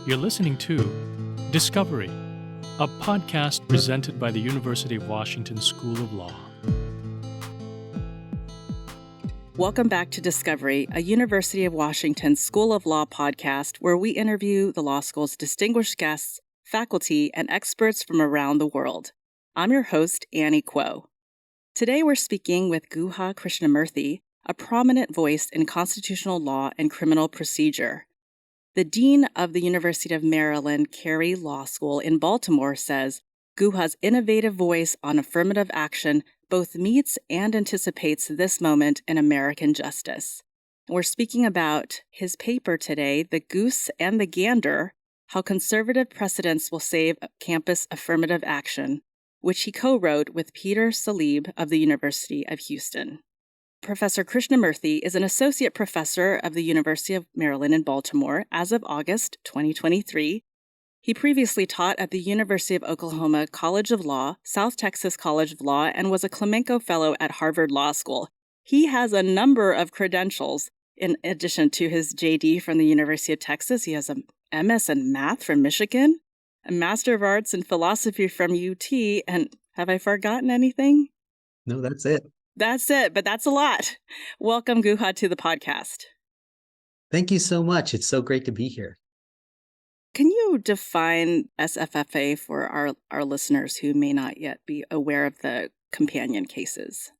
You're listening to Discovery, a podcast presented by the University of Washington School of Law. Welcome back to Discovery, a University of Washington School of Law podcast where we interview the law school's distinguished guests, faculty, and experts from around the world. I'm your host, Annie Kuo. Today we're speaking with Guha Krishnamurthy, a prominent voice in constitutional law and criminal procedure. The Dean of the University of Maryland Carey Law School in Baltimore says Guha's innovative voice on affirmative action both meets and anticipates this moment in American justice. We're speaking about his paper today, The Goose and the Gander, How Conservative Precedents Will Save Campus Affirmative Action, which he co-wrote with Peter Salib of the University of Houston. Professor Krishnamurthy is an associate professor of the University of Maryland in Baltimore as of August 2023. He previously taught at the University of Oklahoma College of Law, South Texas College of Law, and was a Klemenko Fellow at Harvard Law School. He has a number of credentials in addition to his JD from the University of Texas. He has a MS in Math from Michigan, a Master of Arts in Philosophy from UT, and have I forgotten anything? No, that's it. That's it, but that's a lot. Welcome, Guha, to the podcast. Thank you so much. It's so great to be here. Can you define SFFA for our listeners who may not yet be aware of the companion cases?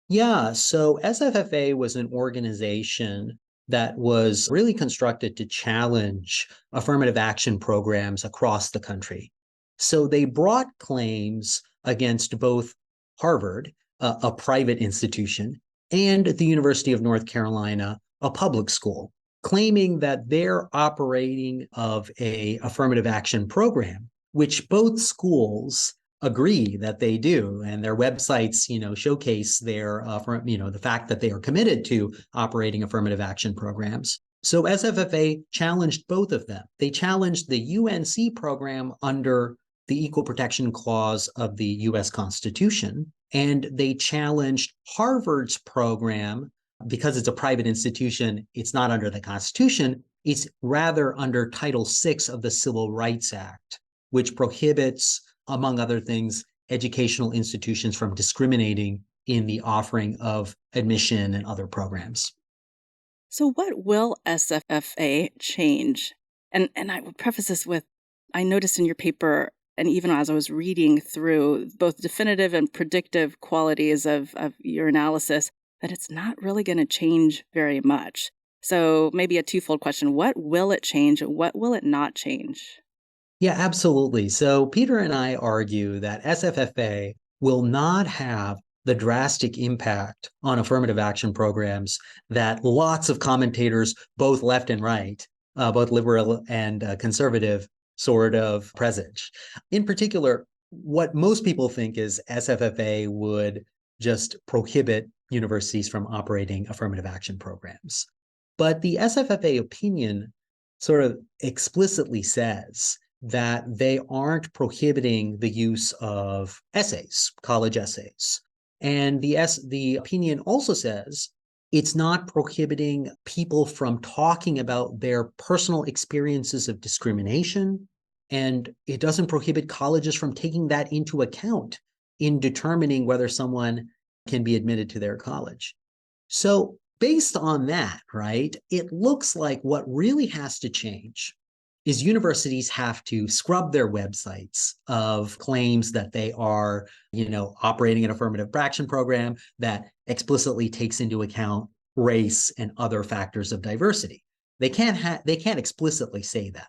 Yeah, so SFFA was an organization that was really constructed to challenge affirmative action programs across the country. So they brought claims against both Harvard, a private institution, and the University of North Carolina, a public school, claiming that their operating of a affirmative action program, which both schools agree that they do, and their websites, showcase their, the fact that they are committed to operating affirmative action programs. So SFFA challenged both of them. They challenged the UNC program under the Equal Protection Clause of the U.S. Constitution, and they challenged Harvard's program because it's a private institution. It's not under the Constitution. It's rather under Title VI of the Civil Rights Act, which prohibits, among other things, educational institutions from discriminating in the offering of admission and other programs. So what will SFFA change? And I would preface this with, I noticed in your paper, and even as I was reading through both definitive and predictive qualities of your analysis, that it's not really going to change very much. So maybe a twofold question. What will it change? What will it not change? Yeah, absolutely. So Peter and I argue that SFFA will not have the drastic impact on affirmative action programs that lots of commentators, both left and right, both liberal and conservative, sort of presage. In particular, what most people think is SFFA would just prohibit universities from operating affirmative action programs. But the SFFA opinion sort of explicitly says that they aren't prohibiting the use of essays, college essays. And the opinion also says it's not prohibiting people from talking about their personal experiences of discrimination, and it doesn't prohibit colleges from taking that into account in determining whether someone can be admitted to their college. So based on that, right, it looks like what really has to change is universities have to scrub their websites of claims that they are, operating an affirmative action program that explicitly takes into account race and other factors of diversity. They can't explicitly say that.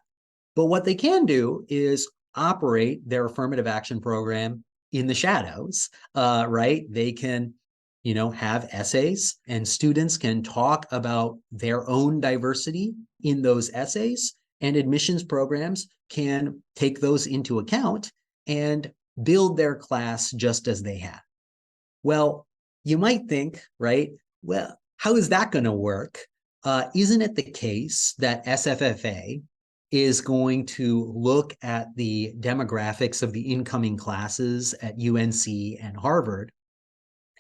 But what they can do is operate their affirmative action program in the shadows, right? They can, have essays, and students can talk about their own diversity in those essays, and admissions programs can take those into account and build their class just as they have. Well, you might think, right, well, how is that going to work? Isn't it the case that SFFA is going to look at the demographics of the incoming classes at UNC and Harvard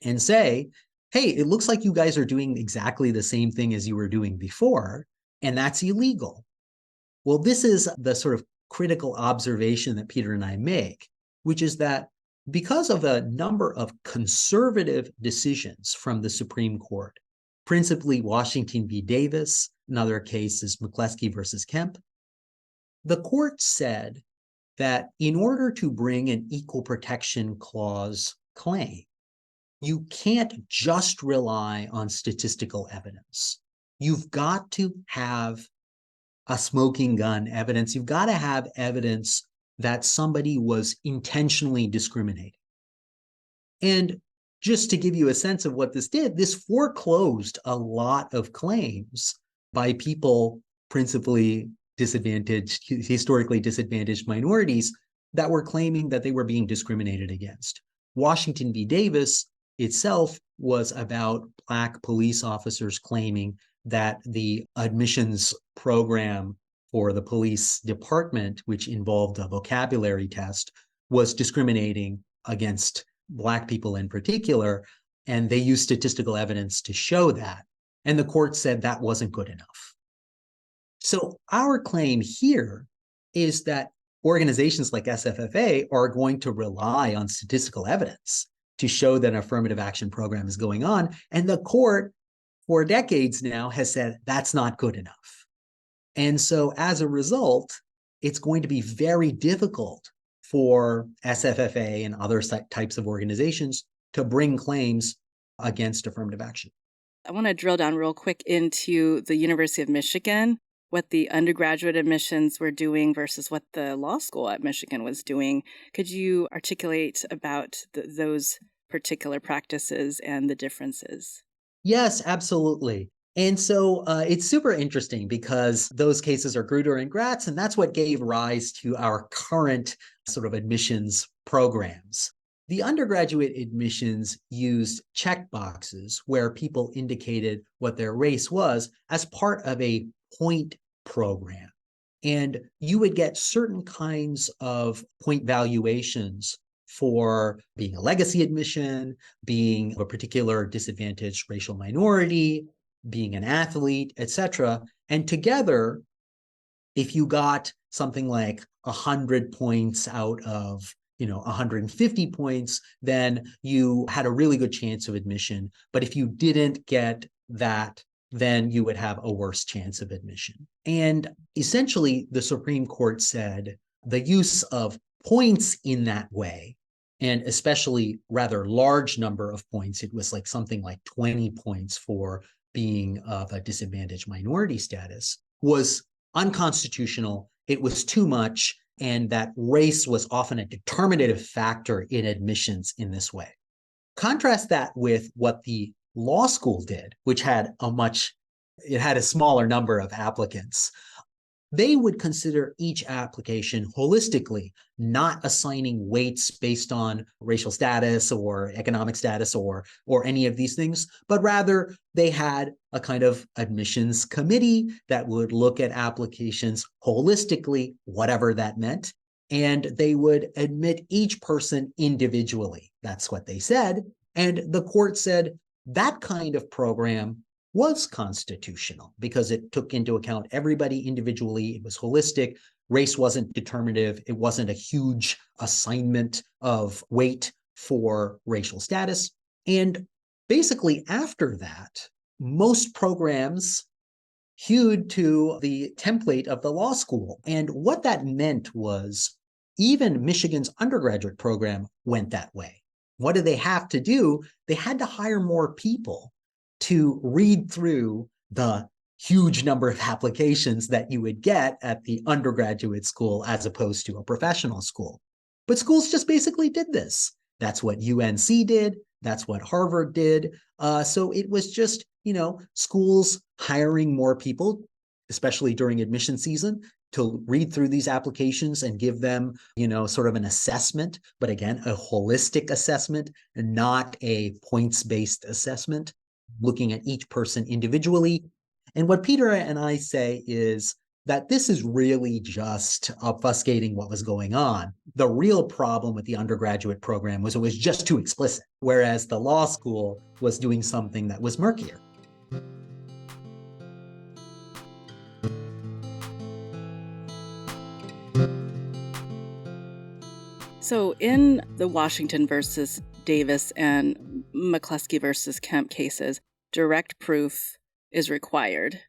and say, hey, it looks like you guys are doing exactly the same thing as you were doing before, and that's illegal. Well, this is the sort of critical observation that Peter and I make, which is that because of a number of conservative decisions from the Supreme Court, principally Washington v. Davis, another case is McCleskey versus Kemp, the court said that in order to bring an equal protection clause claim, you can't just rely on statistical evidence. You've got to have a smoking gun evidence. You've got to have evidence that somebody was intentionally discriminating. And just to give you a sense of what this did, this foreclosed a lot of claims by people, principally disadvantaged, historically disadvantaged minorities, that were claiming that they were being discriminated against. Washington v. Davis itself was about Black police officers claiming that the admissions program for the police department, which involved a vocabulary test, was discriminating against Black people in particular, and they used statistical evidence to show that. And the court said that wasn't good enough. So our claim here is that organizations like SFFA are going to rely on statistical evidence to show that an affirmative action program is going on. And the court, for decades now, has said that's not good enough. And so as a result, it's going to be very difficult for SFFA and other types of organizations to bring claims against affirmative action. I want to drill down real quick into the University of Michigan, what the undergraduate admissions were doing versus what the law school at Michigan was doing. Could you articulate about those particular practices and the differences? Yes, absolutely. And so it's super interesting because those cases are Grutter and Gratz, and that's what gave rise to our current sort of admissions programs. The undergraduate admissions used checkboxes where people indicated what their race was as part of a point program. And you would get certain kinds of point valuations for being a legacy admission, being a particular disadvantaged racial minority, being an athlete, etc. And together, if you got something like 100 points out of 150 points, then you had a really good chance of admission. But if you didn't get that, then you would have a worse chance of admission. And essentially, the Supreme Court said the use of points in that way, and especially rather large number of points, it was like something like 20 points for being of a disadvantaged minority status, was unconstitutional. It was too much, and that race was often a determinative factor in admissions in this way. Contrast that with what the law school did, which had a smaller number of applicants. They would consider each application holistically, not assigning weights based on racial status or economic status or any of these things, but rather they had a kind of admissions committee that would look at applications holistically, whatever that meant, and they would admit each person individually. That's what they said. And the court said that kind of program was constitutional because it took into account everybody individually. It was holistic. Race wasn't determinative. It wasn't a huge assignment of weight for racial status. And basically after that, most programs hewed to the template of the law school. And what that meant was even Michigan's undergraduate program went that way. What did they have to do? They had to hire more people to read through the huge number of applications that you would get at the undergraduate school as opposed to a professional school. But schools just basically did this. That's what UNC did. That's what Harvard did. So it was just, schools hiring more people, especially during admission season, to read through these applications and give them, sort of an assessment, but again, a holistic assessment and not a points-based assessment, looking at each person individually. And what Peter and I say is that this is really just obfuscating what was going on. The real problem with the undergraduate program was it was just too explicit, whereas the law school was doing something that was murkier. So in the Washington versus Davis and McCluskey versus Kemp cases, direct proof is required.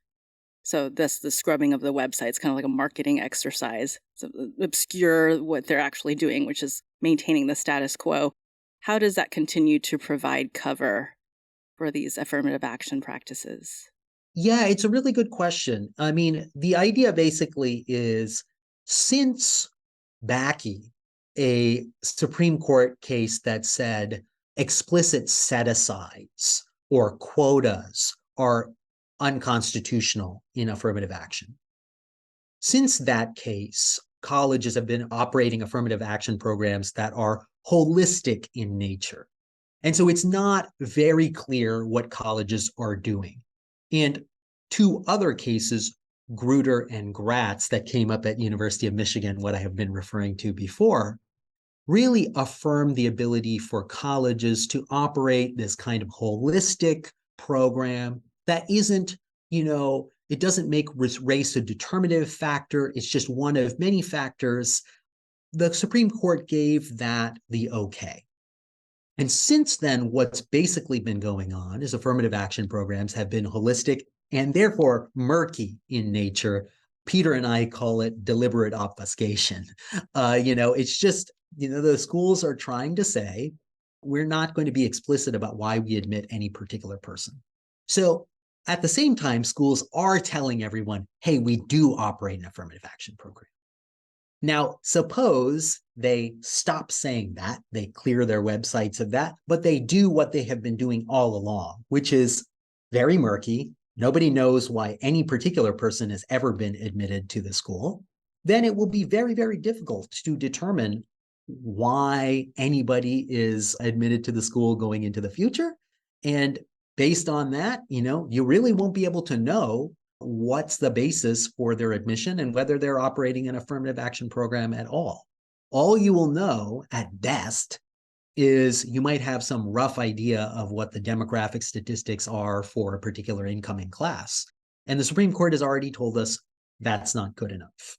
So that's the scrubbing of the website. It's kind of like a marketing exercise. So obscure what they're actually doing, which is maintaining the status quo. How does that continue to provide cover for these affirmative action practices? Yeah, it's a really good question. I mean, the idea basically is since Bakke, a Supreme Court case that said explicit set-asides or quotas are unconstitutional in affirmative action. Since that case, colleges have been operating affirmative action programs that are holistic in nature. And so it's not very clear what colleges are doing. And two other cases, Grutter and Gratz, that came up at University of Michigan, what I have been referring to before, really affirm the ability for colleges to operate this kind of holistic program that isn't, it doesn't make race a determinative factor. It's just one of many factors. The Supreme Court gave that the okay. And since then, what's basically been going on is affirmative action programs have been holistic and therefore murky in nature. Peter and I call it deliberate obfuscation. It's just, the schools are trying to say, we're not going to be explicit about why we admit any particular person. So at the same time, schools are telling everyone, hey, we do operate an affirmative action program. Now, suppose they stop saying that, they clear their websites of that, but they do what they have been doing all along, which is very murky. Nobody knows why any particular person has ever been admitted to the school. Then it will be very, very difficult to determine why anybody is admitted to the school going into the future. And based on that, you really won't be able to know what's the basis for their admission and whether they're operating an affirmative action program at all. All you will know at best is you might have some rough idea of what the demographic statistics are for a particular incoming class. And the Supreme Court has already told us that's not good enough.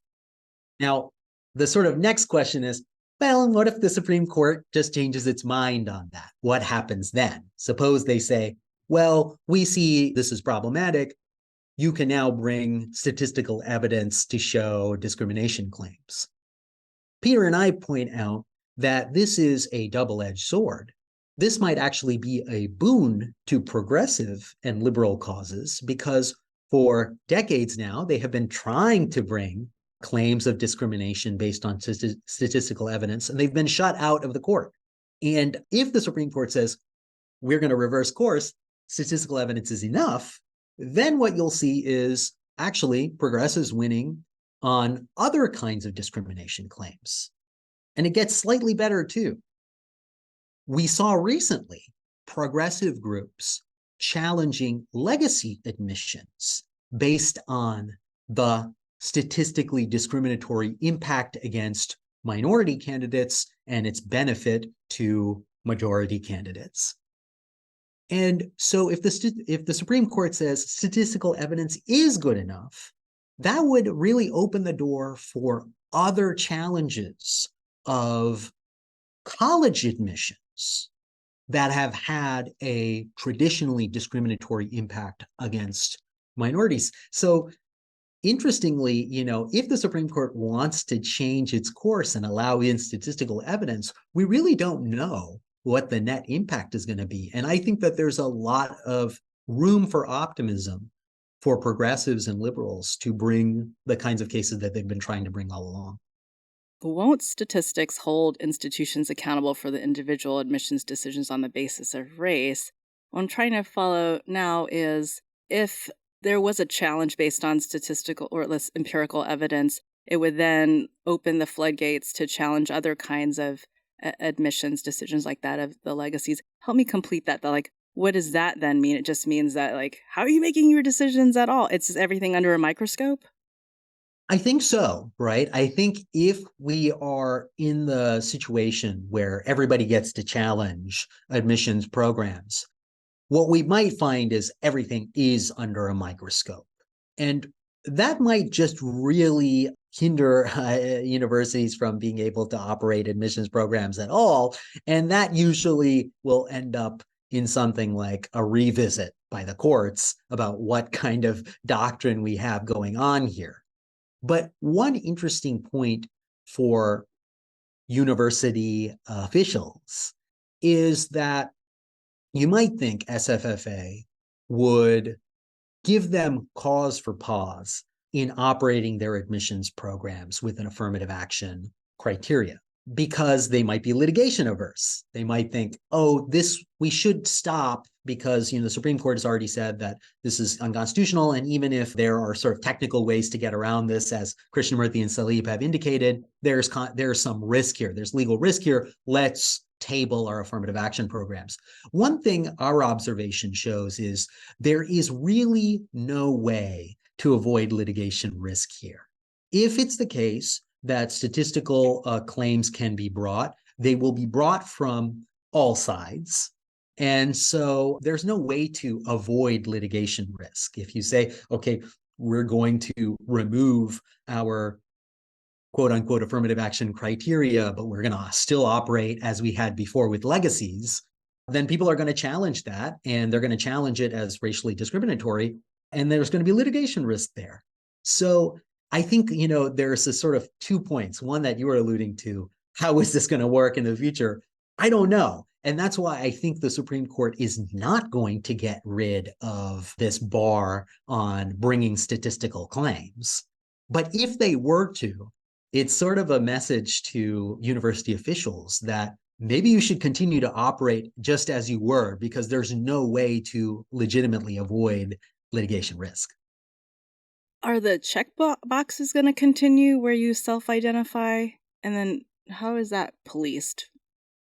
Now, the sort of next question is, well, what if the Supreme Court just changes its mind on that? What happens then? Suppose they say, well, we see this is problematic. You can now bring statistical evidence to show discrimination claims. Peter and I point out that this is a double-edged sword. This might actually be a boon to progressive and liberal causes because for decades now, they have been trying to bring claims of discrimination based on statistical evidence, and they've been shut out of the court. And if the Supreme Court says, we're going to reverse course, statistical evidence is enough, then what you'll see is actually progressives winning on other kinds of discrimination claims. And it gets slightly better too. We saw recently progressive groups challenging legacy admissions based on the statistically discriminatory impact against minority candidates and its benefit to majority candidates. And so if the Supreme Court says statistical evidence is good enough, that would really open the door for other challenges of college admissions that have had a traditionally discriminatory impact against minorities. So interestingly, if the Supreme Court wants to change its course and allow in statistical evidence, we really don't know what the net impact is going to be. And I think that there's a lot of room for optimism for progressives and liberals to bring the kinds of cases that they've been trying to bring all along. Won't statistics hold institutions accountable for the individual admissions decisions on the basis of race? What I'm trying to follow now is if there was a challenge based on statistical or less empirical evidence, it would then open the floodgates to challenge other kinds of admissions decisions like that of the legacies. Help me complete that. What does that then mean? It just means that, how are you making your decisions at all? It's just everything under a microscope? I think so, right? I think if we are in the situation where everybody gets to challenge admissions programs, what we might find is everything is under a microscope. And that might just really hinder universities from being able to operate admissions programs at all. And that usually will end up in something like a revisit by the courts about what kind of doctrine we have going on here. But one interesting point for university officials is that you might think SFFA would give them cause for pause in operating their admissions programs with an affirmative action criteria, because they might be litigation averse. They might think, oh, this, we should stop because, the Supreme Court has already said that this is unconstitutional. And even if there are sort of technical ways to get around this, as Krishnamurthy and Salib have indicated, there's some risk here. There's legal risk here. Let's table our affirmative action programs. One thing our observation shows is there is really no way to avoid litigation risk here. If it's the case that statistical claims can be brought, they will be brought from all sides. And so there's no way to avoid litigation risk. If you say, okay, we're going to remove our quote unquote affirmative action criteria, but we're going to still operate as we had before with legacies, then people are going to challenge that, and they're going to challenge it as racially discriminatory, and there's going to be litigation risk there. So I think, there's a sort of 2 points. One that you were alluding to, how is this going to work in the future? I don't know. And that's why I think the Supreme Court is not going to get rid of this bar on bringing statistical claims. But if they were to, it's sort of a message to university officials that maybe you should continue to operate just as you were, because there's no way to legitimately avoid litigation risk. Are the check boxes going to continue where you self-identify? And then how is that policed?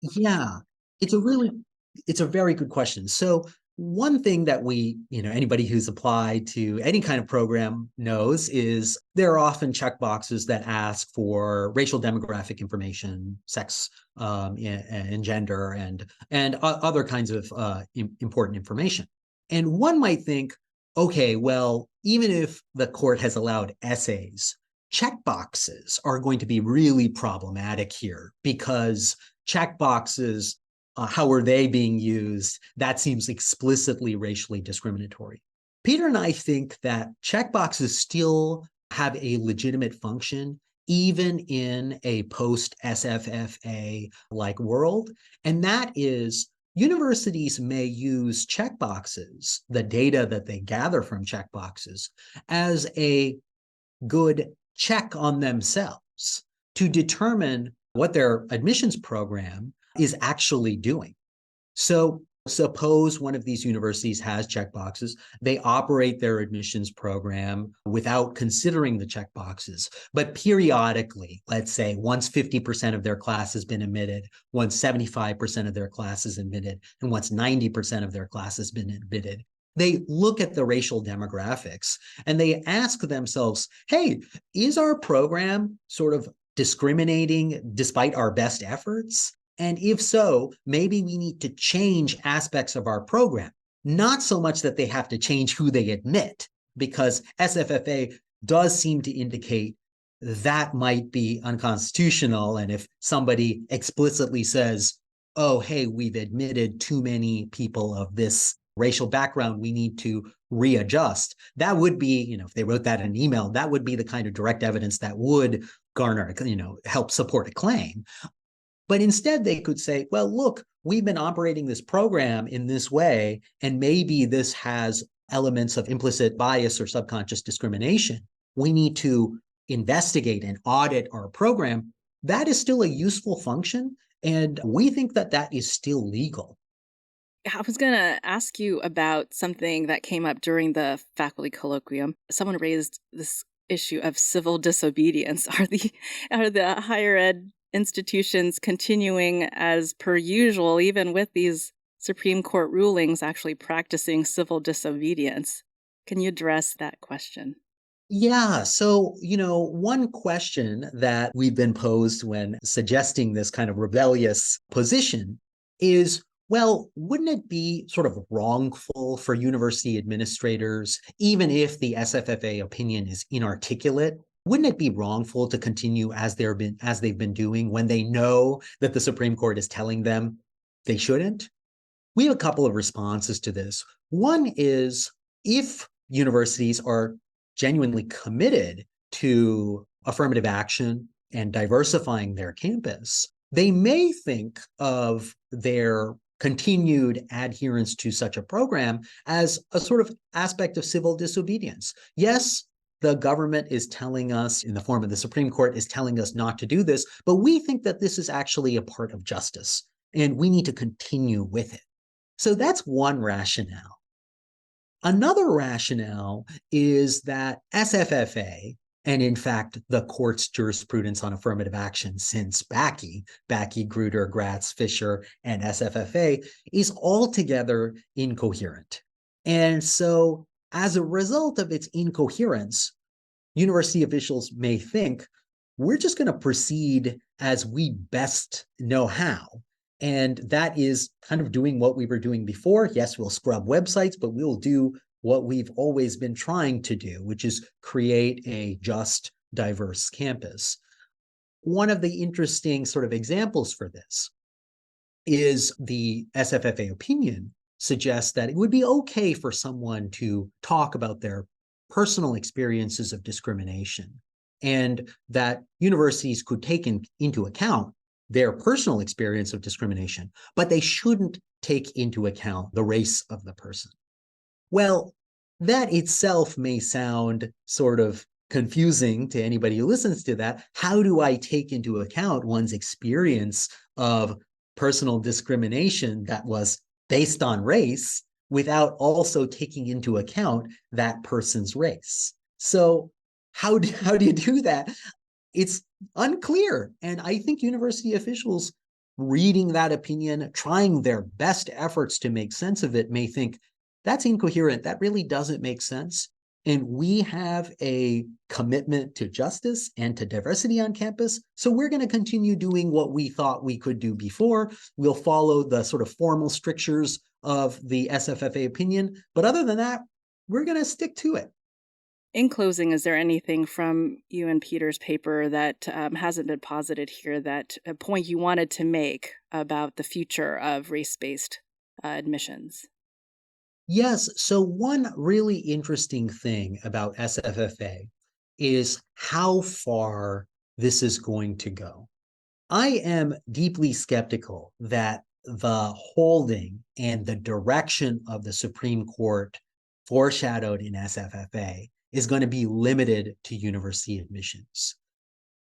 Yeah, it's a very good question. So one thing that anybody who's applied to any kind of program knows is there are often checkboxes that ask for racial demographic information, sex, and gender, and other kinds of important information. And one might think, okay, well, even if the court has allowed essays, checkboxes are going to be really problematic here, because checkboxes, how are they being used? That seems explicitly racially discriminatory. Peter and I think that checkboxes still have a legitimate function, even in a post-SFFA-like world. And that is, universities may use checkboxes, the data that they gather from checkboxes, as a good check on themselves to determine what their admissions program is actually doing. So suppose one of these universities has checkboxes, they operate their admissions program without considering the checkboxes, but periodically, let's say once 50% of their class has been admitted, once 75% of their class is admitted, and once 90% of their class has been admitted, they look at the racial demographics and they ask themselves, hey, is our program sort of discriminating despite our best efforts? And if so, maybe we need to change aspects of our program, not so much that they have to change who they admit, because SFFA does seem to indicate that might be unconstitutional. And if somebody explicitly says, oh, hey, we've admitted too many people of this racial background, we need to readjust, that would be, if they wrote that in an email, that would be the kind of direct evidence that would garner, help support a claim. But instead, they could say, well, look, we've been operating this program in this way, and maybe this has elements of implicit bias or subconscious discrimination. We need to investigate and audit our program. That is still a useful function, and we think that that is still legal. I was going to ask you about something that came up during the faculty colloquium. Someone raised this issue of civil disobedience. Are the higher ed institutions continuing as per usual, even with these Supreme Court rulings, actually practicing civil disobedience? Can you address that question? Yeah. So, one question that we've been posed when suggesting this kind of rebellious position is, well, wouldn't it be sort of wrongful for university administrators, even if the SFFA opinion is inarticulate, wouldn't it be wrongful to continue as they've been doing when they know that the Supreme Court is telling them they shouldn't? We have a couple of responses to this. One is, if universities are genuinely committed to affirmative action and diversifying their campus, they may think of their continued adherence to such a program as a sort of aspect of civil disobedience. Yes, the government is telling us, in the form of the Supreme Court, is telling us not to do this, but we think that this is actually a part of justice, and we need to continue with it. So that's one rationale. Another rationale is that SFFA, and in fact, the court's jurisprudence on affirmative action since Bakke, Grutter, Gratz, Fisher, and SFFA, is altogether incoherent. And so as a result of its incoherence, university officials may think, we're just going to proceed as we best know how. And that is kind of doing what we were doing before. Yes, we'll scrub websites, but we'll do what we've always been trying to do, which is create a just, diverse campus. One of the interesting sort of examples for this is the SFFA opinion suggests that it would be okay for someone to talk about their personal experiences of discrimination, and that universities could take into account their personal experience of discrimination, but they shouldn't take into account the race of the person. Well, that itself may sound sort of confusing to anybody who listens to that. How do I take into account one's experience of personal discrimination that was based on race without also taking into account that person's race? So how do you do that? It's unclear. And I think university officials reading that opinion, trying their best efforts to make sense of it, may think, that's incoherent. That really doesn't make sense. And we have a commitment to justice and to diversity on campus. So we're going to continue doing what we thought we could do before. We'll follow the sort of formal strictures of the SFFA opinion. But other than that, we're going to stick to it. In closing, is there anything from you and Peter's paper that hasn't been posited here, that a point you wanted to make about the future of race-based admissions? Yes. So one really interesting thing about SFFA is how far this is going to go. I am deeply skeptical that the holding and the direction of the Supreme Court foreshadowed in SFFA is going to be limited to university admissions.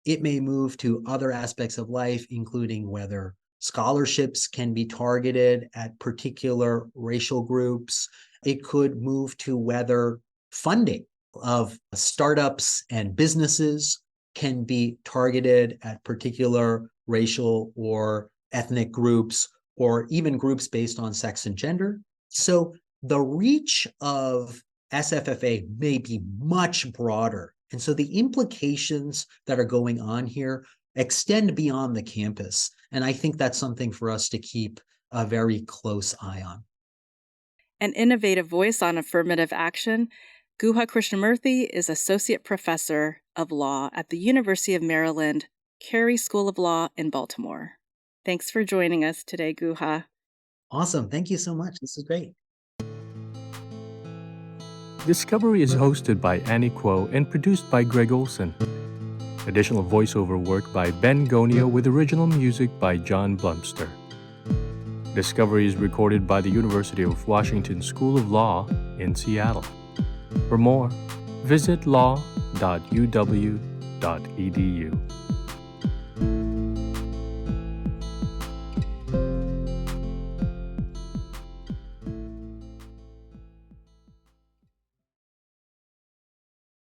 It may move to other aspects of life, including whether scholarships can be targeted at particular racial groups. It could move to whether funding of startups and businesses can be targeted at particular racial or ethnic groups, or even groups based on sex and gender. So the reach of SFFA may be much broader. And so the implications that are going on here extend beyond the campus. And I think that's something for us to keep a very close eye on. An innovative voice on affirmative action, Guha Krishnamurthy is Associate Professor of Law at the University of Maryland, Carey School of Law in Baltimore. Thanks for joining us today, Guha. Awesome. Thank you so much. This is great. Discovery is hosted by Annie Kuo and produced by Greg Olson. Additional voiceover work by Ben Gonio with original music by John Blumster. Discovery is recorded by the University of Washington School of Law in Seattle. For more, visit law.uw.edu.